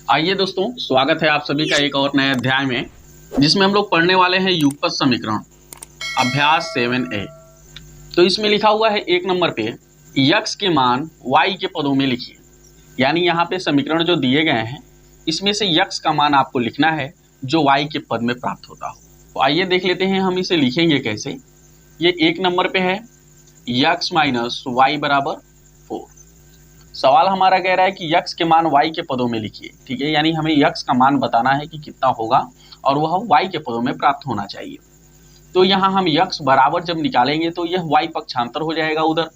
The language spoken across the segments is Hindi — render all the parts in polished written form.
आइए दोस्तों, स्वागत है आप सभी का एक और नए अध्याय में, जिसमें हम लोग पढ़ने वाले हैं युगपत समीकरण अभ्यास 7A। तो इसमें लिखा हुआ है एक नंबर पे यक्स के मान वाई के पदों में लिखिए। यानी यहाँ पे समीकरण जो दिए गए हैं इसमें से यक्स का मान आपको लिखना है जो वाई के पद में प्राप्त होता हो। तो आइए देख लेते हैं हम इसे लिखेंगे कैसे। ये एक नंबर पे है यक्स माइनस वाई बराबर 4। सवाल हमारा कह रहा है कि यक्स के मान y के पदों में लिखिए। ठीक है, यानी हमें यक्स का मान बताना है कि कितना होगा और वह y के पदों में प्राप्त होना चाहिए। तो यहाँ हम यक्स बराबर जब निकालेंगे तो यह y पक्षांतर हो जाएगा उधर।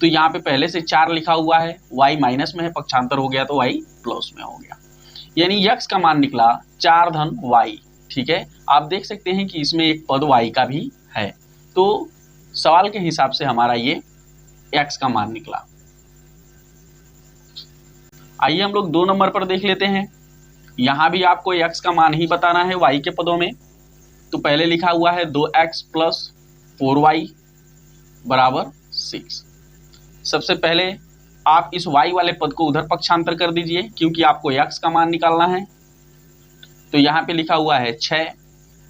तो यहाँ पे पहले से 4 लिखा हुआ है, y माइनस में है, पक्षांतर हो गया तो y प्लस में हो गया। यानी यक्स का मान निकला 4 धन y। ठीक है, आप देख सकते हैं कि इसमें एक पद y का भी है। तो सवाल के हिसाब से हमारा ये x का मान निकला। आइए हम लोग 2 नंबर पर देख लेते हैं। यहां भी आपको x का मान ही बताना है y के पदों में। तो पहले लिखा हुआ है 2x प्लस 4y बराबर 6। सबसे पहले आप इस y वाले पद को उधर पक्षांतर कर दीजिए क्योंकि आपको x का मान निकालना है। तो यहाँ पे लिखा हुआ है 6,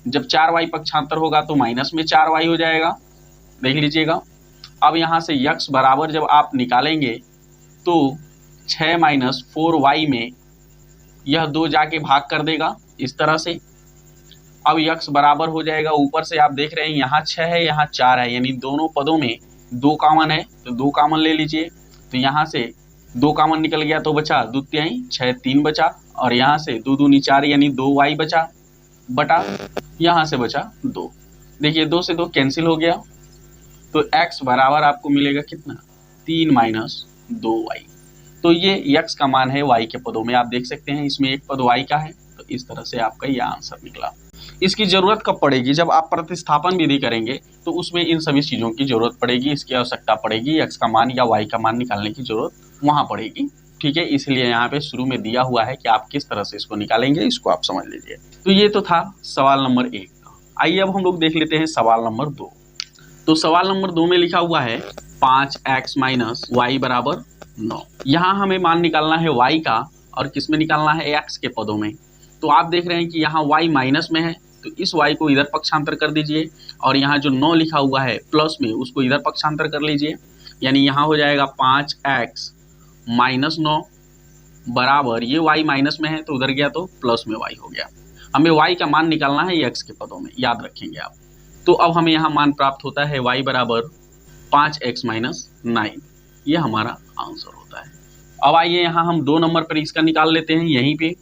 जब 4y पक्षांतर होगा तो माइनस में 4y हो जाएगा, देख लीजिएगा। अब यहाँ से x बराबर जब आप निकालेंगे तो 6 माइनस 4y में यह 2 जाके भाग कर देगा इस तरह से। अब यक्स बराबर हो जाएगा, ऊपर से आप देख रहे हैं यहाँ 6 है यहाँ 4 है, यानी दोनों पदों में 2 कॉमन है तो 2 कॉमन ले लीजिए। तो यहाँ से 2 कॉमन निकल गया तो बचा 2 तिहाई 6 3 बचा, और यहाँ से 2 दूनी 4 यानी 2y बचा बटा यहाँ से बचा 2। देखिए 2 से 2 कैंसिल हो गया। तो x बराबर आपको मिलेगा कितना, 3 माइनस 2y। तो ये यक्स का मान है y के पदों में। आप देख सकते हैं इसमें एक पद y का है, तो इस तरह से आपका यह आंसर निकला। इसकी जरूरत कब पड़ेगी, जब आप प्रतिस्थापन विधि करेंगे तो उसमें इन सभी चीजों की जरूरत पड़ेगी, इसकी आवश्यकता पड़ेगी। x का मान या y का मान निकालने की जरूरत वहां पड़ेगी। ठीक है, इसलिए यहाँ पे शुरू में दिया हुआ है कि आप किस तरह से इसको निकालेंगे, इसको आप समझ लीजिए। तो ये तो था सवाल नंबर 1। आइए अब हम लोग देख लेते हैं सवाल नंबर 2। तो सवाल नंबर 2 में लिखा हुआ है 5x माइनस वाई बराबर 9। यहाँ हमें मान निकालना है y का, और किस में निकालना है, x के पदों में। तो आप देख रहे हैं कि यहाँ y माइनस में है तो इस y को इधर पक्षांतर कर दीजिए, और यहाँ जो 9 लिखा हुआ है प्लस में उसको इधर पक्षांतर कर लीजिए। यानी यहाँ हो जाएगा 5x माइनस 9 बराबर, ये y माइनस में है तो उधर गया तो प्लस में y हो गया। हमें y का मान निकालना है x के पदों में, याद रखेंगे आप। तो अब हमें यहाँ मान प्राप्त होता है y बराबर 5x माइनस 9। ये हमारा आंसर होता है। अब आइए यहाँ हम 2 नंबर पर इसका निकाल लेते हैं। यहीं पे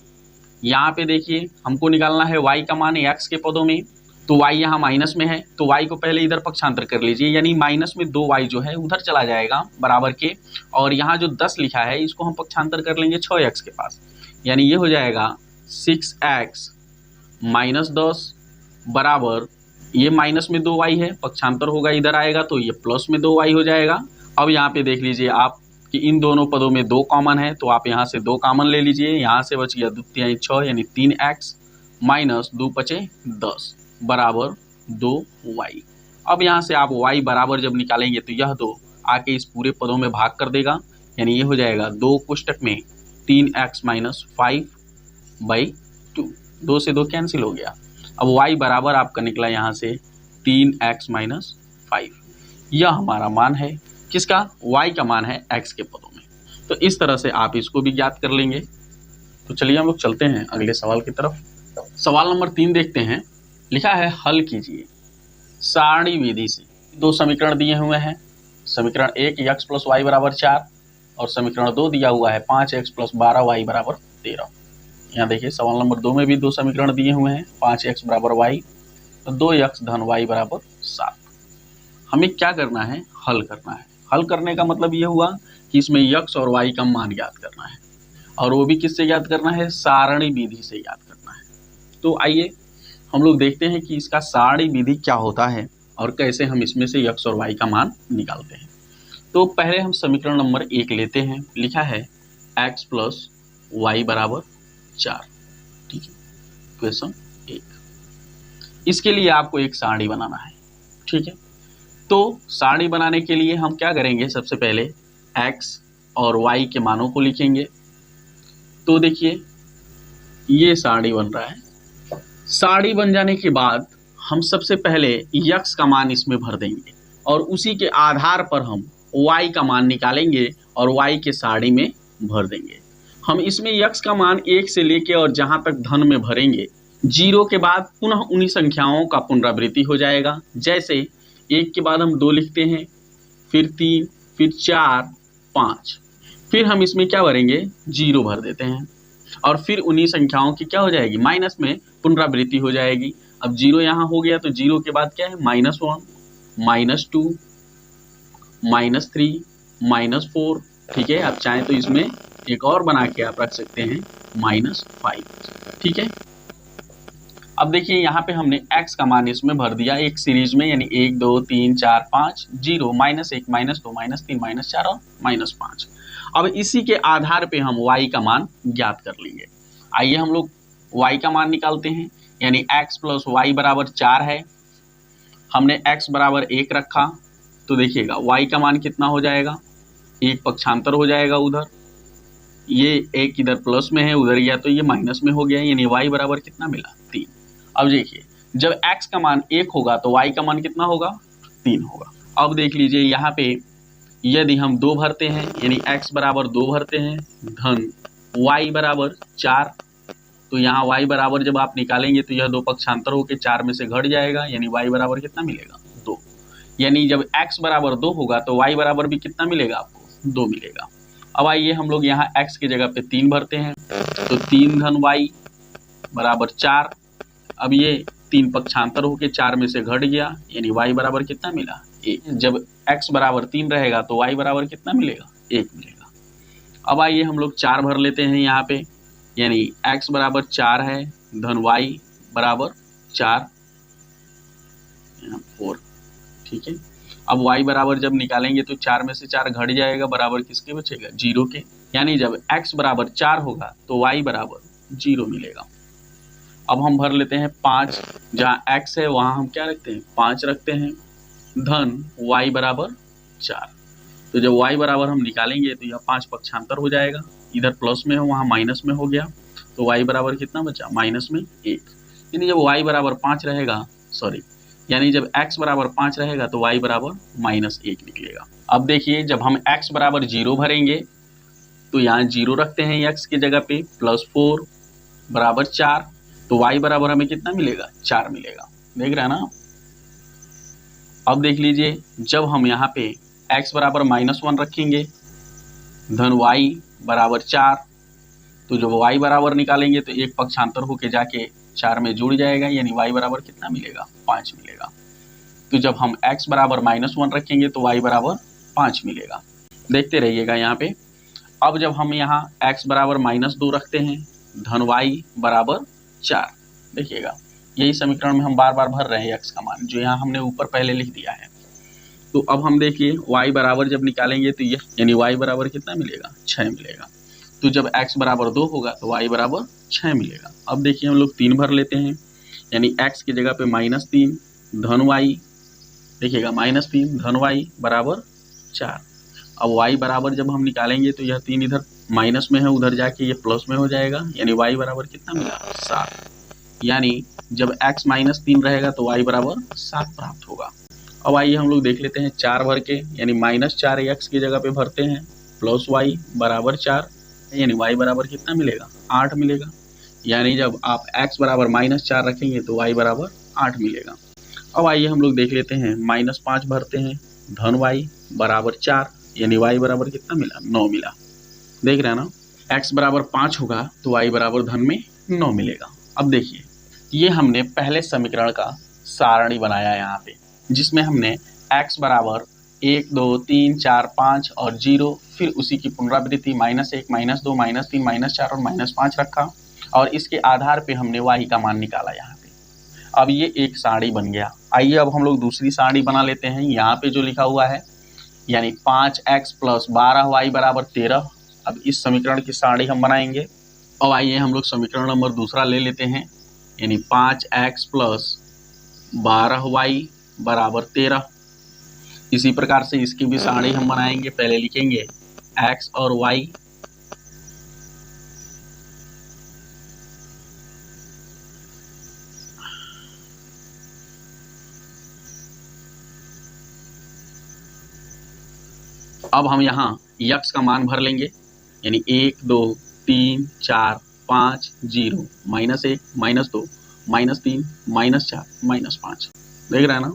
यहाँ पे देखिए हमको निकालना है y का मान x के पदों में। तो y यहाँ माइनस में है तो y को पहले इधर पक्षांतर कर लीजिए, यानी माइनस में 2y जो है उधर चला जाएगा बराबर के, और यहाँ जो 10 लिखा है इसको हम पक्षांतर कर लेंगे 6x के पास। यानी ये हो जाएगा 6x माइनस 10 बराबर, ये माइनस में 2y है, पक्षांतर होगा इधर आएगा तो ये प्लस में 2y हो जाएगा। अब यहाँ पे देख लीजिए आप कि इन दोनों पदों में 2 कॉमन है, तो आप यहाँ से 2 कॉमन ले लीजिए। यहाँ से बच गया 2 तिहाई 6 यानी 3x माइनस 2 पचे 10 बराबर 2y। अब यहाँ से आप y बराबर जब निकालेंगे तो यह 2 आके इस पूरे पदों में भाग कर देगा, यानी ये हो जाएगा 2 कोष्टक में 3x माइनस 5/2। 2 से 2 कैंसिल हो गया। अब y बराबर आपका निकला यहाँ से 3x माइनस 5। यह हमारा मान है, किसका, y का मान है x के पदों में। तो इस तरह से आप इसको भी ज्ञात कर लेंगे। तो चलिए हम लोग चलते हैं अगले सवाल की तरफ। सवाल नंबर 3 देखते हैं। लिखा है हल कीजिए सारणी विधि से। 2 समीकरण दिए हुए हैं। समीकरण 1 x प्लस वाई बराबर 4, और समीकरण 2 दिया हुआ है 5x प्लस 12y बराबर 13। यहाँ देखिए सवाल नंबर 2 में भी 2 समीकरण दिए हुए हैं, 5x बराबर y और 2x धन y बराबर 7। हमें क्या करना है, हल करना है। हल करने का मतलब ये हुआ कि इसमें x और y का मान ज्ञात करना है, और वो भी किससे ज्ञात करना है, सारणी विधि से ज्ञात करना है। तो आइए हम लोग देखते हैं कि इसका सारणी विधि क्या होता है और कैसे हम इसमें से x और y का मान निकालते हैं। तो पहले हम समीकरण नंबर 1 लेते हैं। लिखा है x प्लस वाई बराबर 4। ठीक है, क्वेश्चन 1। इसके लिए आपको एक सारणी बनाना है। ठीक है, तो सारणी बनाने के लिए हम क्या करेंगे, सबसे पहले x और y के मानों को लिखेंगे। तो देखिए ये साड़ी बन रहा है। साड़ी बन जाने के बाद हम सबसे पहले यक्स का मान इसमें भर देंगे और उसी के आधार पर हम वाई का मान निकालेंगे और वाई के साड़ी में भर देंगे। हम इसमें यक्स का मान 1 से लेके और जहां तक धन में भरेंगे, 0 के बाद पुनः उन्हीं संख्याओं का पुनरावृत्ति हो जाएगा। जैसे 1 के बाद हम 2 लिखते हैं, फिर 3, फिर 4, 5, फिर हम इसमें क्या भरेंगे, 0 भर देते हैं और फिर उन्हीं संख्याओं की क्या हो जाएगी, माइनस में पुनरावृत्ति हो जाएगी। अब 0 यहाँ हो गया तो 0 के बाद क्या है, -1, -2, -3, -4। ठीक है, आप चाहें तो इसमें एक और बना के आप रख सकते हैं, -5। ठीक है, अब देखिए यहाँ पे हमने x का मान इसमें भर दिया एक सीरीज में, यानी 1 2 3 4 5, 0, -1, -2, -3, -4 और -5। अब इसी के आधार पे हम y का मान ज्ञात कर लेंगे। आइए हम लोग y का मान निकालते हैं, यानी x + y बराबर 4 है। हमने x बराबर 1 रखा तो देखिएगा y का मान कितना हो जाएगा, एक पक्षांतर हो जाएगा उधर, ये एक इधर प्लस में है, उधर गया तो ये माइनस में हो गया, यानी y बराबर कितना मिला, 3। अब देखिए जब x का मान 1 होगा तो y का मान कितना होगा, 3 होगा। अब देख लीजिए यहाँ पे यदि हम 2 भरते हैं, यानी x बराबर 2 भरते हैं, धन y बराबर 4, तो यहाँ y बराबर जब आप निकालेंगे तो यह 2 पक्षांतर होकर 4 में से घट जाएगा, यानी y बराबर कितना मिलेगा, 2। यानी जब x बराबर 2 होगा तो y बराबर भी कितना मिलेगा आपको, 2 मिलेगा। अब आइए हम लोग यहाँ x की जगह पे 3 भरते हैं, तो 3 धन y बराबर 4। अब ये 3 पक्षांतर होके 4 में से घट गया, यानी y बराबर कितना मिला, 1। जब x बराबर 3 रहेगा तो y बराबर कितना मिलेगा, 1 मिलेगा। अब आइए हम लोग 4 भर लेते हैं यहाँ पे, यानी x बराबर 4 है, धन y बराबर 4, 4। ठीक है, अब y बराबर जब निकालेंगे तो 4 में से 4 घट जाएगा, बराबर किसके बचेगा, 0 के। यानी जब x बराबर 4 होगा तो y बराबर 0 मिलेगा। अब हम भर लेते हैं 5, जहाँ x है वहाँ हम क्या रखते हैं, 5 रखते हैं, धन y बराबर 4। तो जब y बराबर हम निकालेंगे तो यह 5 पक्षांतर हो जाएगा, इधर प्लस में है वहाँ माइनस में हो गया, तो y बराबर कितना बचा, माइनस में 1। यानी जब y बराबर 5 रहेगा, यानी जब x बराबर 5 रहेगा तो y बराबर -1 निकलेगा। अब देखिए जब हम x बराबर 0 भरेंगे तो यहाँ 0 रखते हैं x की जगह पे, +4 बराबर 4, तो y बराबर हमें कितना मिलेगा, 4 मिलेगा। देख रहे हैं ना। अब देख लीजिए जब हम यहाँ पे x बराबर -1 रखेंगे, धन y बराबर 4, तो जब y बराबर निकालेंगे तो एक पक्षांतर होके जाके 4 में जुड़ जाएगा, यानी y बराबर कितना मिलेगा, 5 मिलेगा। तो जब हम x बराबर -1 रखेंगे तो y बराबर 5 मिलेगा। देखते रहिएगा यहाँ पे। अब जब हम यहाँ x बराबर -2 रखते हैं, धन y बराबर 4, देखिएगा यही समीकरण में हम बार बार भर रहे हैं x का मान, जो यहाँ हमने ऊपर पहले लिख दिया है। तो अब हम देखिए y बराबर जब निकालेंगे तो यह, यानी y बराबर कितना मिलेगा, 6 मिलेगा। तो जब x बराबर 2 होगा तो y बराबर 6 मिलेगा। अब देखिए हम लोग 3 भर लेते हैं, यानी x की जगह पे -3, धन y, देखिएगा -3 धन y बराबर 4। अब y बराबर जब हम निकालेंगे तो यह 3 इधर माइनस में है, उधर जाके ये प्लस में हो जाएगा, यानी y बराबर कितना मिला, 7। यानी जब x -3 रहेगा तो y बराबर 7 प्राप्त होगा। अब आइए हम लोग देख लेते हैं 4 भर के, यानी -4 x की जगह पे भरते हैं, प्लस y बराबर 4, यानी y बराबर कितना मिलेगा, 8 मिलेगा। यानी जब आप x बराबर -4 रखेंगे तो y बराबर 8 मिलेगा। अब आइए हम लोग देख लेते हैं, -5 भरते हैं, धन y बराबर 4, यानी y बराबर कितना मिला, 9 मिला। देख रहे हैं ना, x बराबर 5 होगा तो y बराबर धन में 9 मिलेगा। अब देखिए ये हमने पहले समीकरण का सारणी बनाया यहाँ पे, जिसमें हमने x बराबर 1 2 3 4 5 और 0, फिर उसी की पुनरावृत्ति -1 -2 -3 -4 और -5 रखा, और इसके आधार पे हमने y का मान निकाला यहाँ पे। अब ये एक सारणी बन गया। आइए अब हम लोग दूसरी सारणी बना लेते हैं। यहाँ पे जो लिखा हुआ है, यानी 5x + 12y बराबर 13। अब इस समीकरण की सारणी हम बनाएंगे। अब आइए हम लोग समीकरण नंबर दूसरा ले लेते हैं, यानी 5x + 12y बराबर 13। इसी प्रकार से इसकी भी सारणी हम बनाएंगे। पहले लिखेंगे x और y, अब हम यहाँ यक्स का मान भर लेंगे, यानी 1 2 3 4 5 0 -1 -2 -3 -4 -5, देख रहे हैं ना।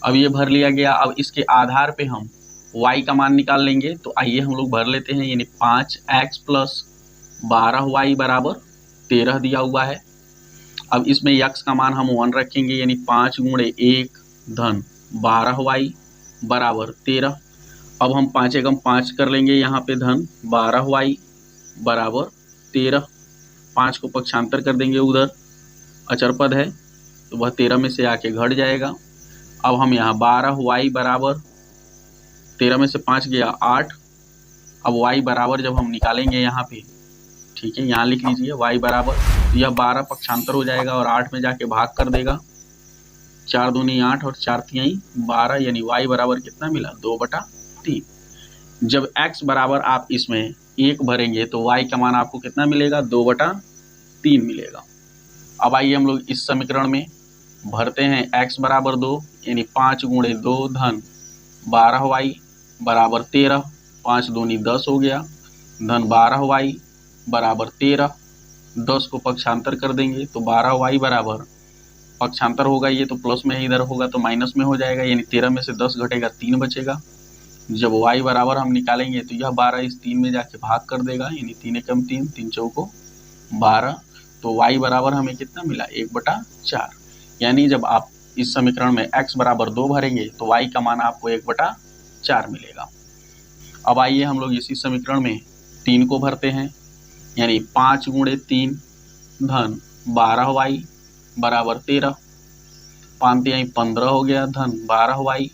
अब ये भर लिया गया। अब इसके आधार पे हम y का मान निकाल लेंगे। तो आइए हम लोग भर लेते हैं, यानी 5x + 12y = 13 दिया हुआ है। अब इसमें x का मान हम 1 रखेंगे, यानी 5 × 1 धन 12y = 13। अब हम 5 एकम 5 कर लेंगे यहाँ पे, धन 12y = 13। 5 को पक्षांतर कर देंगे, उधर अचर पद है तो वह 13 में से आके घट जाएगा। अब हम यहाँ 12y = 13 में से 5 गया 8। अब y बराबर जब हम निकालेंगे यहाँ पे, ठीक है, यहाँ लिख लीजिए y बराबर, तो यह 12 पक्षांतर हो जाएगा और 8 में जाके भाग कर देगा। 4 दूनी 8 और 4 तिहाई 12, यानी y बराबर कितना मिला, 2/3। जब x बराबर आप इसमें 1 भरेंगे तो y का मान आपको कितना मिलेगा, 2/3 मिलेगा। अब आइए हम लोग इस समीकरण में भरते हैं x बराबर 2, यानी 5 × 2 धन 12y = 13। 5 दूनी 10 हो गया, धन 12y = 13। 10 को पक्षांतर कर देंगे तो 12y बराबर, पक्षांतर होगा ये तो प्लस में, इधर होगा तो माइनस में हो जाएगा, यानी 13 में से 10 घटेगा 3 बचेगा। जब y बराबर हम निकालेंगे तो यह 12 इस 3 में जाके भाग कर देगा, यानी 3 एकम 3, 3 चौको 12। तो y बराबर हमें कितना मिला, 1/4। यानी जब आप इस समीकरण में x बराबर 2 भरेंगे तो y का मान आपको 1/4 मिलेगा। अब आइए हम लोग इसी समीकरण में 3 को भरते हैं, यानी 5 × 3 धन 12y = 13। 5 तिहाई 15 हो गया, धन 12y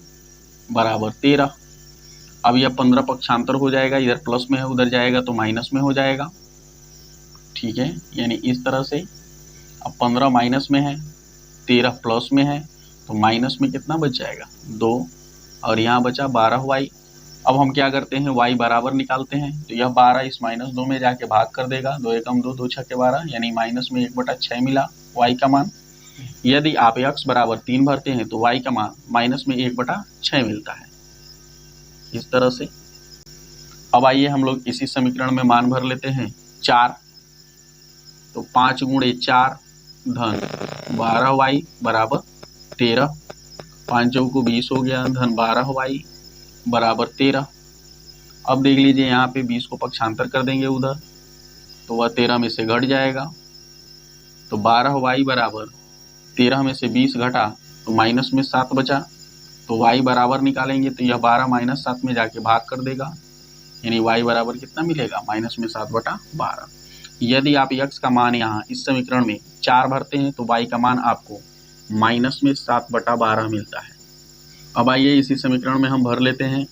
= 13। अब यह 15 पक्षांतर हो जाएगा, इधर प्लस में है उधर जाएगा तो माइनस में हो जाएगा, ठीक है, यानी इस तरह से। अब 15 माइनस में है, 13 प्लस में है, तो माइनस में कितना बच जाएगा, 2, और यहाँ बचा 12y। अब हम क्या करते हैं, y बराबर निकालते हैं, तो यह 12 इस -2 में जाके भाग कर देगा, 2 एकम 2, 2 छक्के 12, यानी माइनस में 1/6 मिला y का मान। यदि आप x बराबर 3 भरते हैं तो y का मान माइनस में 1/6 मिलता है, इस तरह से। अब आइए हम लोग इसी समीकरण में मान भर लेते हैं 4। तो 5 × 4 धन 12y = 13। 5 चौको 20 हो गया, धन 12y = 13। अब देख लीजिए यहाँ पे 20 को पक्षांतर कर देंगे उधर, तो वह 13 में से घट जाएगा। तो 12y बराबर 13 में से 20 घटा तो माइनस में 7 बचा, तो y बराबर निकालेंगे तो यह 12 - 7 में जाके भाग कर देगा, यानी y बराबर कितना मिलेगा, माइनस में 7/12। यदि आप x का मान यहाँ इस समीकरण में 4 भरते हैं तो y का मान आपको माइनस में 7/12 मिलता है। अब आइए इसी समीकरण में हम भर लेते हैं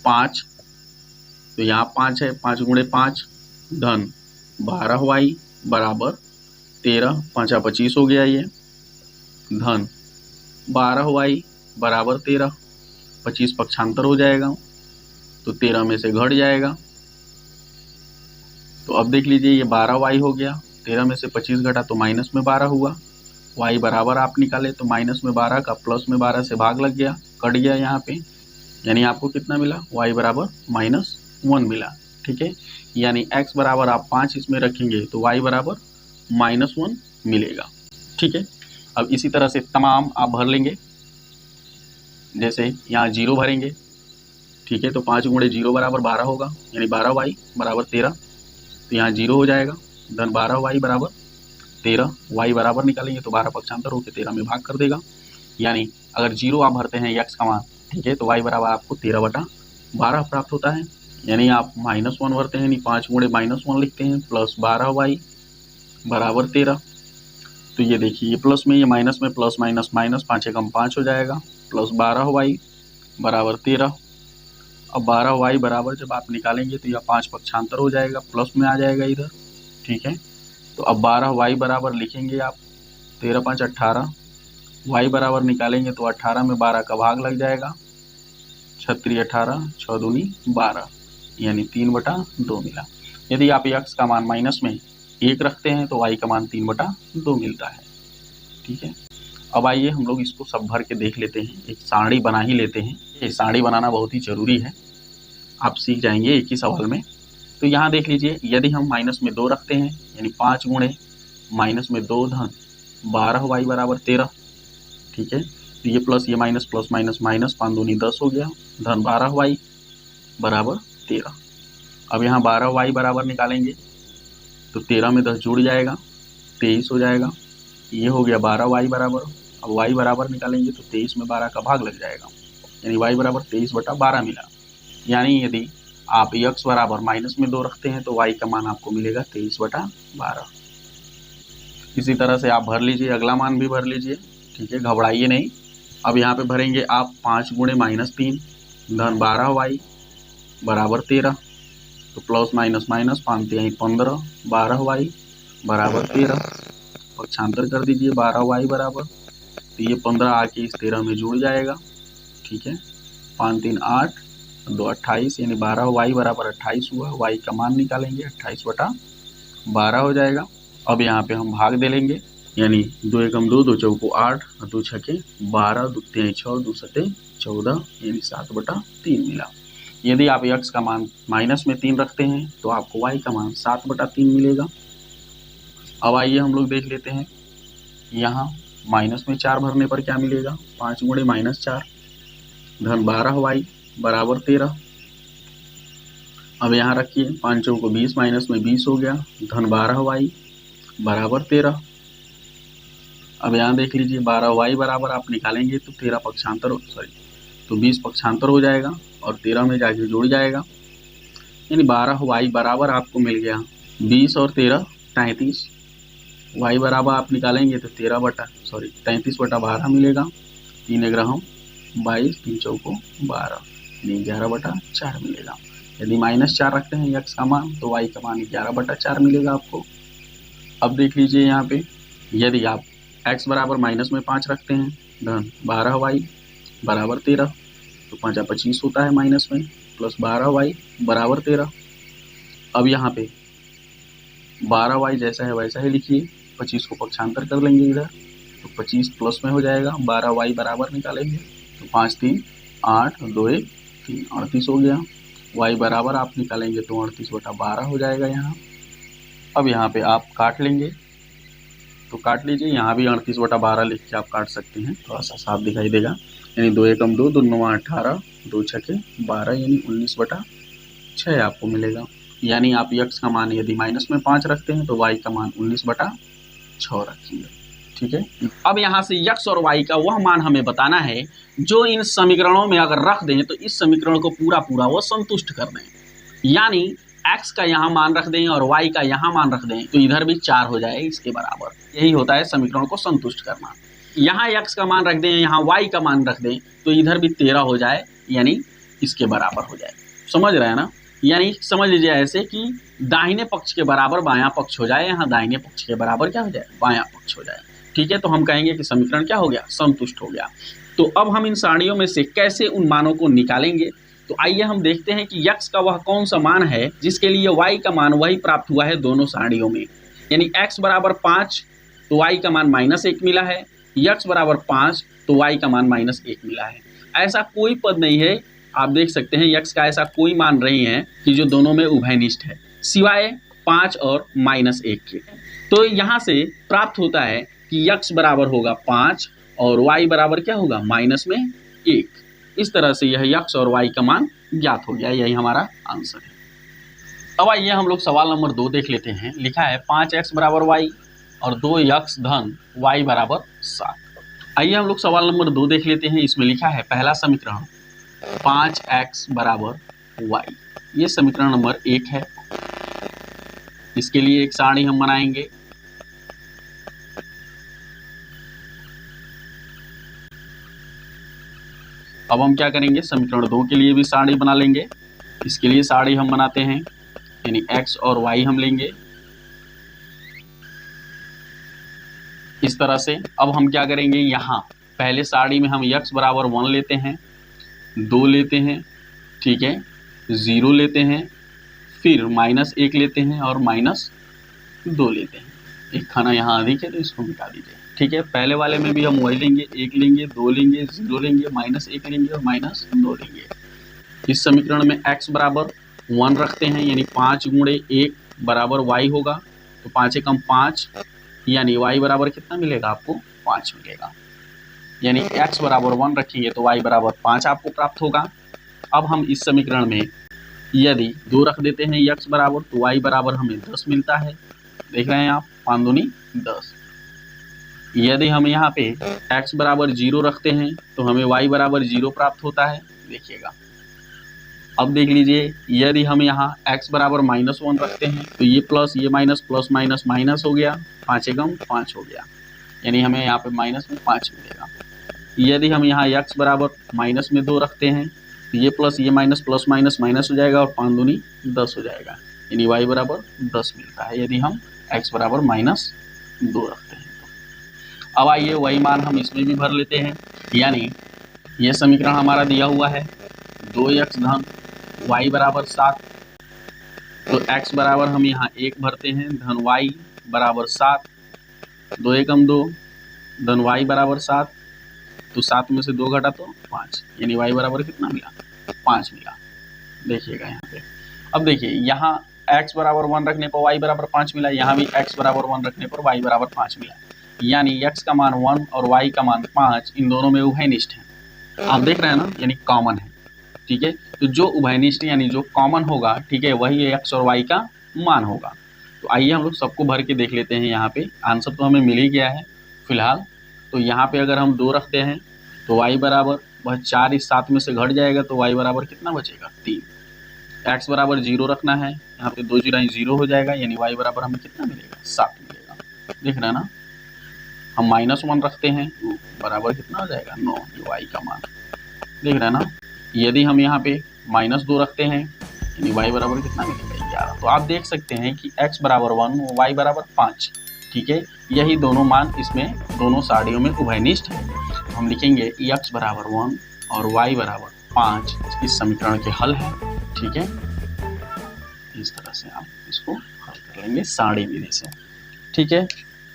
5। तो यहाँ 5 है, 5 × 5 धन 12y = 13। 5 25 हो गया ये, धन 12y = 13। 25 पक्षांतर हो जाएगा तो 13 में से घट जाएगा। तो अब देख लीजिए ये 12y हो गया, 13 में से 25 घटा तो माइनस में 12 हुआ। y बराबर आप निकाले तो माइनस में 12 का प्लस में 12 से भाग लग गया, कट गया यहाँ पे, यानी आपको कितना मिला, y बराबर -1 मिला, ठीक है। यानी x बराबर आप 5 इसमें रखेंगे तो y बराबर -1 मिलेगा, ठीक है। अब इसी तरह से तमाम आप भर लेंगे, जैसे यहाँ 0 भरेंगे, ठीक है। तो 5 × 0 = 12 होगा, यानी 12y = 13। तो यहाँ 0 हो जाएगा, धन 12y = 13। y बराबर निकालेंगे तो 12 पक्षांतर होकर 13 में भाग कर देगा, यानी अगर 0 आप भरते हैं x का मान, ठीक है, तो y बराबर आपको 13/12 प्राप्त होता है। यानी आप -1 भरते हैं, यानी 5 × -1 लिखते हैं, प्लस 12y = 13। तो ये देखिए ये प्लस में, ये माइनस में, प्लस माइनस माइनस, 5 एकम 5 हो जाएगा, प्लस 12y = 13। अब 12y बराबर जब आप निकालेंगे तो यह 5 पक्षांतर हो जाएगा, प्लस में आ जाएगा इधर, ठीक है। तो अब 12y बराबर लिखेंगे आप, 13 × 5 = 18। y बराबर निकालेंगे तो 18 में 12 का भाग लग जाएगा, 36 18, 6 दूनी 12, यानी 3/2 मिला। यदि आप x का मान माइनस में 1 रखते हैं तो y का मान 3/2 मिलता है, ठीक है। अब आइए हम लोग इसको सब भर के देख लेते हैं, एक सारणी बना ही लेते हैं। ये सारणी बनाना बहुत ही जरूरी है, आप सीख जाएंगे एक ही सवाल में। तो यहाँ देख लीजिए, यदि हम माइनस में 2 रखते हैं यानी 5 गुणे माइनस में 2 धन 12y बराबर 13, ठीक है। तो ये प्लस ये माइनस प्लस माइनस माइनस 5 दूनी 10 हो गया, धन 12y बराबर 13। अब यहाँ 12y बराबर निकालेंगे तो 13 में 10 जुड़ जाएगा 23 हो जाएगा। ये हो गया 12y बराबर। अब y बराबर निकालेंगे तो 23 में 12 का भाग लग जाएगा, यानी y बराबर 23/12 मिला। यानी यदि आप x बराबर माइनस में 2 रखते हैं तो y का मान आपको मिलेगा 23/12। इसी तरह से आप भर लीजिए, अगला मान भी भर लीजिए, ठीक है, घबराइए नहीं। अब यहाँ पे भरेंगे आप 5 गुणे माइनस 3 धन 12y बराबर 13, तो प्लस माइनस माइनस 5 3 15 12y बराबर 13। पक्षांतर कर दीजिए 12y बराबर, तो ये 15 आके इस 13 में जुड़ जाएगा, ठीक है। 5 3 8 2 28 यानी 12y बराबर 28 हुआ। y का मान निकालेंगे 28/12 हो जाएगा। अब यहाँ पे हम भाग दे लेंगे, यानी 2 एकम 2 2 चौको 8 और 2 छके 12 2 तिहाई 6 2 सते 14 यानी 7/3 मिला। यदि आप x का मान माइनस में 3 रखते हैं तो आपको y का मान 7/3 मिलेगा। अब आइए हम लोग देख लेते हैं, यहाँ माइनस में 4 भरने पर क्या मिलेगा। 5 गुणे माइनस 4 धन 12y बराबर 13। अब यहाँ रखिए 5 चौको 20 माइनस में 20 हो गया, धन 12y बराबर 13। अब यहाँ देख लीजिए 12y बराबर आप निकालेंगे तो 13 पक्षांतर तो 20 पक्षांतर हो जाएगा और 13 में जाके जुड़ जाएगा, यानी 12y बराबर आपको मिल गया 20 और 13 33। y बराबर आप निकालेंगे तो 33/12 मिलेगा। 3 ग्राम 22 3 चौको 12 यानी 11/4 मिलेगा। यदि -4 रखते हैं x का मान तो y का मान 11/4 मिलेगा आपको। अब देख लीजिए यहाँ पे, यदि आप x बराबर माइनस में 5 रखते हैं धन 12y बराबर 13, तो 5 25 होता है माइनस में, प्लस 12y बराबर 13। अब यहाँ पे 12y जैसा है वैसा ही लिखिए, 25 को पक्षांतर कर लेंगे इधर, तो 25 प्लस में हो जाएगा। 12y बराबर निकालेंगे तो 5 3 8 2 1 3 38 हो गया। y बराबर आप निकालेंगे तो 38/12 हो जाएगा यहाँ। अब यहाँ पे आप काट लेंगे तो काट लीजिए, यहाँ भी 38/12 लिख के आप काट सकते हैं, थोड़ा सा साफ दिखाई देगा। यानी 2 एकम 2 2 9 18 2 छके 12 यानी 19/6 आपको मिलेगा। यानी आप x का मान यदि माइनस में 5 रखते हैं तो y का मान 19/6 रखिए, ठीक है। अब यहाँ से x और y का वह मान हमें बताना है जो इन समीकरणों में अगर रख दें तो इस समीकरण को पूरा पूरा वो संतुष्ट कर दें। यानी x का यहाँ मान रख दें और y का यहाँ मान रख दें तो इधर भी 4 हो जाए इसके बराबर। यही होता है समीकरण को संतुष्ट करना। यहाँ x का मान रख दें, यहाँ y का मान रख दें तो इधर भी 13 हो जाए, यानी इसके बराबर हो जाए। समझ रहे हैं ना। यानी समझ लीजिए ऐसे कि दाहिने पक्ष के बराबर बायां पक्ष हो जाए, यहाँ दाहिने पक्ष के बराबर क्या हो जाए, बायां पक्ष हो जाए, ठीक है। तो हम कहेंगे कि समीकरण क्या हो गया, संतुष्ट हो गया। तो अब हम इन सारणियों में से कैसे उन मानों को निकालेंगे, तो आइए हम देखते हैं कि x का वह कौन सा मान है जिसके लिए y का मान वही प्राप्त हुआ है दोनों सारणियों में। यानी x बराबर 5 तो y का मान -1 मिला है, x बराबर 5 तो y का मान -1 मिला है। ऐसा कोई पद नहीं है, आप देख सकते हैं x का ऐसा कोई मान नहीं है कि जो दोनों में उभयनिष्ठ है, सिवाय 5 और -1 के। तो यहाँ से प्राप्त होता है कि x बराबर होगा 5 और y बराबर क्या होगा, -1। इस तरह से यह x और y का मान ज्ञात हो गया, यही हमारा आंसर है। अब आइए हम लोग सवाल नंबर 2 देख लेते हैं। लिखा है 5x बराबर y और 2x धन y बराबर 7। आइए हम लोग सवाल नंबर 2 देख लेते हैं। इसमें लिखा है पहला समीकरण 5x बराबर y, ये समीकरण नंबर 1 है। इसके लिए एक सारणी हम बनाएंगे। अब हम क्या करेंगे, समीकरण 2 के लिए भी सारणी बना लेंगे। इसके लिए सारणी हम बनाते हैं, यानी x और y हम लेंगे इस तरह से। अब हम क्या करेंगे, यहाँ पहले सारणी में हम x बराबर 1 लेते हैं, 2 लेते हैं, ठीक है, 0 लेते हैं, फिर -1 लेते हैं और -2 लेते हैं। एक खाना यहाँ अधिक है तो इसको मिटा दीजिए, ठीक है। पहले वाले में भी हम वही लेंगे, 1 लेंगे, 2 लेंगे, 0 लेंगे, -1 लेंगे और -2 लेंगे। इस समीकरण में x बराबर 1 रखते हैं, यानी 5 गुणे 1 बराबर y होगा। तो 5 एकम 5, यानी y बराबर कितना मिलेगा आपको? 5 मिलेगा। यानी x बराबर 1 रखेंगे तो y बराबर 5 आपको प्राप्त होगा। अब हम इस समीकरण में यदि 2 रख देते हैं x बराबर, तो y बराबर हमें 10 मिलता है। देख रहे हैं आप, 5 दूनी 10। यदि हम यहाँ पे x बराबर 0 रखते हैं तो हमें y बराबर 0 प्राप्त होता है। देखिएगा, अब देख लीजिए, यदि हम यहाँ x बराबर -1 रखते हैं तो ये प्लस ये माइनस, प्लस माइनस माइनस हो गया, 5 एकम 5 हो गया, यानी हमें यहाँ पे माइनस में 5 मिलेगा। यदि हम यहाँ x बराबर माइनस में 2 रखते हैं तो ये प्लस ये माइनस, प्लस माइनस माइनस हो जाएगा और 5 दूनी 10 हो जाएगा, यानी y बराबर 10 मिलता है यदि हम x बराबर -2 रखते हैं। अब आइए वही मान हम इसमें भी भर लेते हैं, यानी ये समीकरण हमारा दिया हुआ है 2x धन y बराबर 7, तो x बराबर हम यहाँ 1 भरते हैं, धन y बराबर 7, 2 एकम 2, धन y बराबर 7, तो 7 में से 2 घटा तो 5, यानी y बराबर कितना मिला? 5 मिला। देखिएगा यहाँ पे, अब देखिए यहाँ x बराबर 1 रखने पर y बराबर 5 मिला, यहाँ भी x बराबर 1 रखने पर y बराबर 5 मिला, यानी x का मान 1 और y का मान 5 इन दोनों में उभयनिष्ठ है। आप देख रहे हैं ना, यानी कॉमन है। ठीक है, तो जो उभयनिष्ठ यानी जो कॉमन होगा, ठीक है, वही x और y का मान होगा। तो आइए हम लोग सबको भर के देख लेते हैं। यहाँ पे आंसर तो हमें मिल ही गया है फिलहाल। तो यहाँ पे अगर हम 2 रखते हैं तो y बराबर वह 4 इस 7 में से घट जाएगा, तो y बराबर कितना बचेगा? 3। x बराबर 0 रखना है, यहाँ पे 2 जीरो 0 हो जाएगा, यानी y बराबर हमें कितना मिलेगा? 7 मिलेगा। देख रहे हैं ना, हम -1 रखते हैं बराबर कितना हो जाएगा? 9, ये y का मान। देख रहे हैं ना, यदि हम यहाँ पे -2 रखते हैं यानी y बराबर कितना मिलेगा? 11। तो आप देख सकते हैं कि x बराबर 1 y बराबर 5, ठीक है, यही दोनों मान इसमें दोनों साड़ियों में उभयनिष्ठ है। तो हम लिखेंगे x बराबर 1 और y बराबर 5 इस समीकरण के हल है। ठीक है, इस तरह से आप इसको हल कर लेंगे साड़ी विधि से। ठीक है,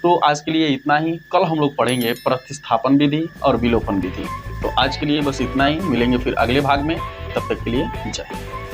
तो आज के लिए इतना ही। कल हम लोग पढ़ेंगे प्रतिस्थापन विधि और विलोपन विधि। तो आज के लिए बस इतना ही, मिलेंगे फिर अगले भाग में। तब तक के लिए जय हिंद।